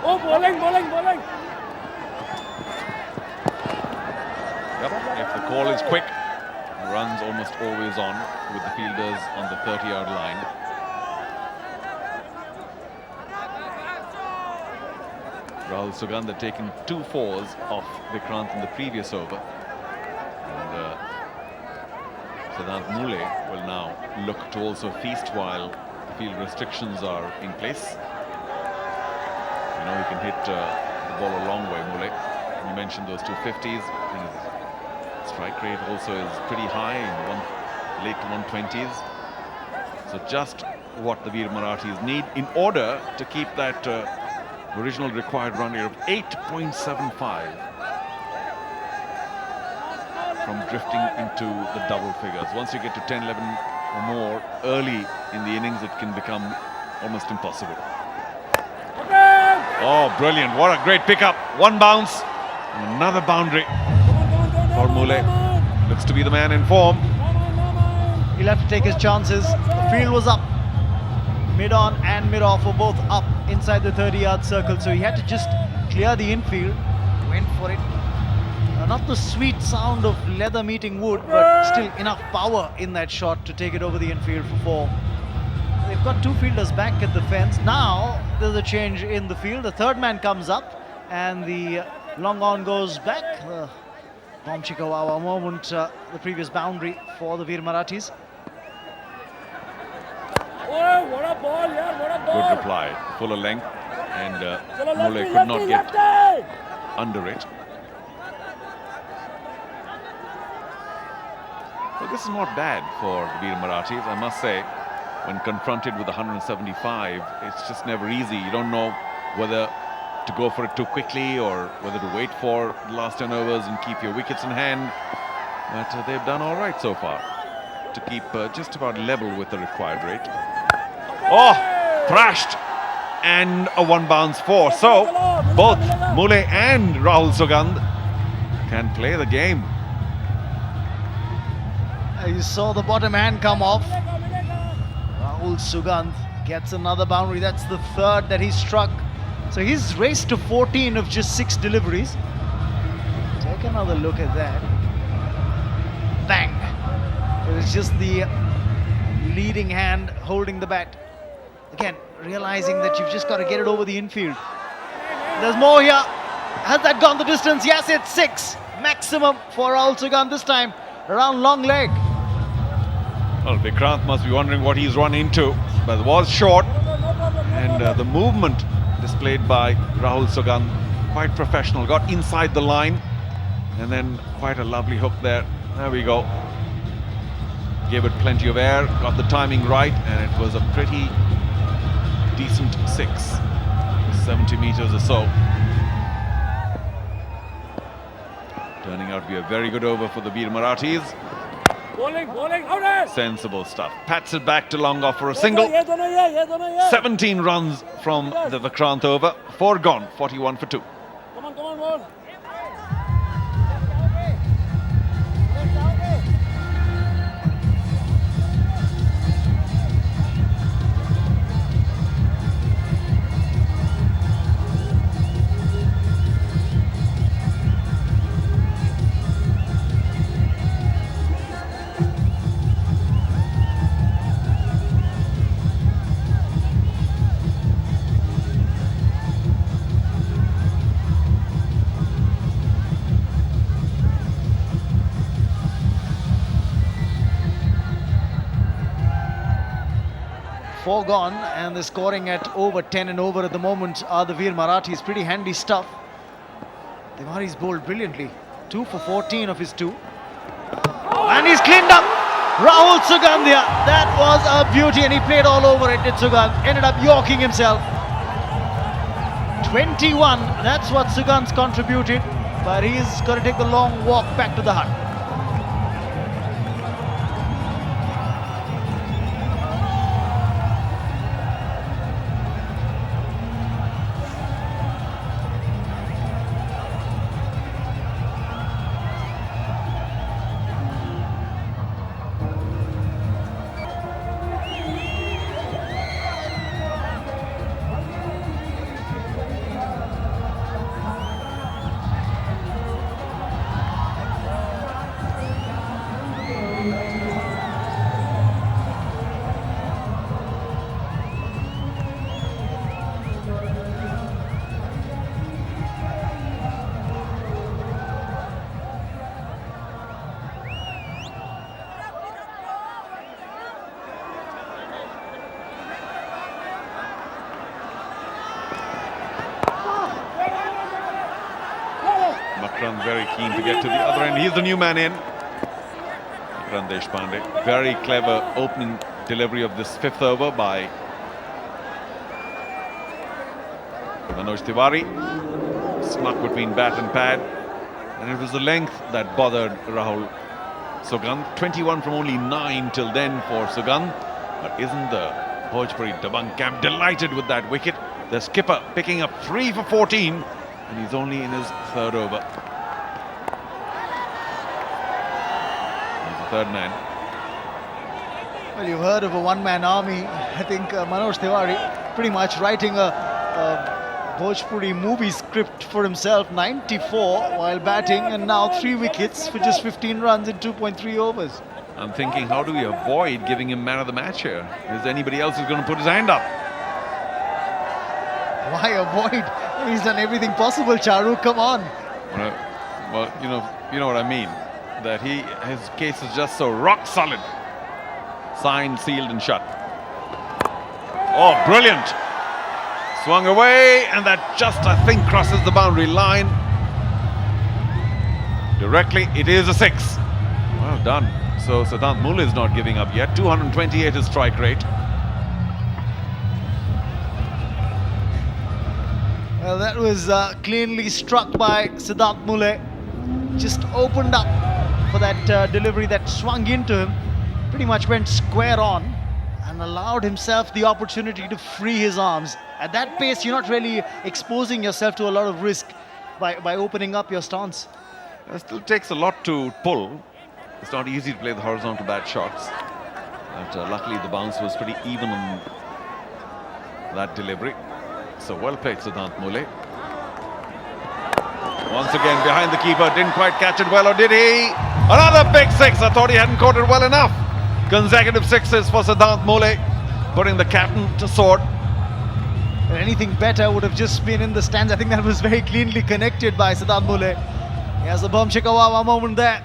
Oh, bowling. Yep, if the call is quick, runs almost always on with the fielders on the 30-yard line. Rahul Sugandh had taken 2 fours off Vikrant in the previous over. And Siddhant will now look to also feast while the field restrictions are in place. You know, he can hit the ball a long way, Mule. You mentioned those 250s. His strike rate also is pretty high in late 120s. So just what the Veer Marathis need in order to keep that original required run rate of 8.75 from drifting into the double figures. Once you get to 10, 11 or more early in the innings, it can become almost impossible. Oh, brilliant. What a great pickup. One bounce, another boundary for Mule. Looks to be the man in form. He'll have to take his chances. The field was up. Mid-on and mid-off were both up inside the 30-yard circle, so he had to just clear the infield. Went for it. Not the sweet sound of leather meeting wood, but still enough power in that shot to take it over the infield for 4. They've got 2 fielders back at the fence. Now there's a change in the field. The third man comes up and the long on goes back. Bom Chikawawa moment, the previous boundary for the Veer Marathis. Oh, what a ball, yeah, what a ball. Good reply, fuller length, and Mule could not get under it. Well, this is not bad for the Veer Marathis, I must say. When confronted with 175, it's just never easy. You don't know whether to go for it too quickly or whether to wait for the last 10 overs and keep your wickets in hand. But they've done all right so far to keep just about level with the required rate. Oh, thrashed, and a 1 bounce 4. So both Mule and Rahul Sugandh can play the game. You saw the bottom hand come off. Rahul Sugandh gets another boundary. That's the 3rd that he struck. So he's raced to 14 of just 6 deliveries. Take another look at that. Bang! It was just the leading hand holding the bat. Again, realizing that you've just got to get it over the infield. There's more here. Has that gone the distance? Yes, it's 6 maximum for Rahul Sugandh this time. Around long leg. Well, Vikrant must be wondering what he's run into, but it was short, and the movement displayed by Rahul Sugandh, quite professional, got inside the line, and then quite a lovely hook there. There we go. Gave it plenty of air, got the timing right, and it was a pretty decent 6, 70 meters or so. Turning out to be a very good over for the Veer Marathis. Bowling, out. Sensible stuff. Pats it back to long off for a single. 17 runs from the Vikrant over. 4 gone, 41 for 2. Come on, ball. Four gone, and they're scoring at over 10 and over at the moment are the Veer Marathis. Pretty handy stuff. Tiwari's bowled brilliantly. 2 for 14 of his 2. And he's cleaned up. Rahul Sugandh here. That was a beauty, and he played all over it, did Sugandh. Ended up yorking himself. 21, that's what Sugandh's contributed. But he's got to take the long walk back to the hut. Vikrant very keen to get to the other end. He's the new man in. Vikrant Deshpande. Very clever opening delivery of this fifth over by Manoj Tiwari. Snuck between bat and pad. And it was the length that bothered Rahul Sugandh. 21 from only 9 till then for Sugandh. But isn't the Bhojpuri Dabanggs camp delighted with that wicket? The skipper picking up 3 for 14. And he's only in his third over. He's the third man. Well, you've heard of a one-man army. I think Manoj Tiwari pretty much writing a Bhojpuri movie script for himself. 94 while batting, and now 3 wickets for just 15 runs in 2.3 overs. I'm thinking, how do we avoid giving him man of the match here? Is anybody else who's going to put his hand up? Why avoid? He's done everything possible, Charu. Come on. Well, you know what I mean. That his case is just so rock solid. Signed, sealed, and shut. Oh, brilliant! Swung away, and that just, I think, crosses the boundary line. Directly, it is a 6. Well done. So Siddhant Mule is not giving up yet. 228 is strike rate. Well, that was cleanly struck by Siddhant Mule. Just opened up for that delivery that swung into him. Pretty much went square on and allowed himself the opportunity to free his arms. At that pace, you're not really exposing yourself to a lot of risk by opening up your stance. It still takes a lot to pull. It's not easy to play the horizontal bat shots. But luckily, the bounce was pretty even on that delivery. So well played, Siddhant Mule. Once again, behind the keeper. Didn't quite catch it well, or did he? Another big 6. I thought he hadn't caught it well enough. Consecutive 6s for Siddhant Mule, putting the captain to sword. Anything better would have just been in the stands. I think that was very cleanly connected by Siddhant Mule. He has a Bum Chikawawa moment there.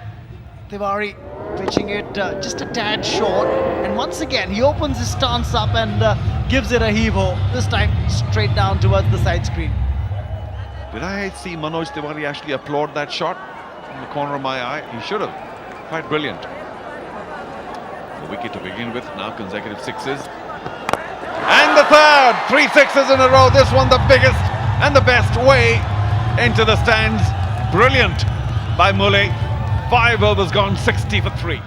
Tiwari pitching it just a tad short. And once again, he opens his stance up and gives it a heave-ho. This time, straight down towards the side screen. Did I see Manoj Tiwari actually applaud that shot in the corner of my eye? He should have. Quite brilliant. The wicket to begin with, now consecutive 6s. And the third! 3 6s in a row. This one the biggest and the best way into the stands. Brilliant by Mule. 5 overs gone, 60 for 3.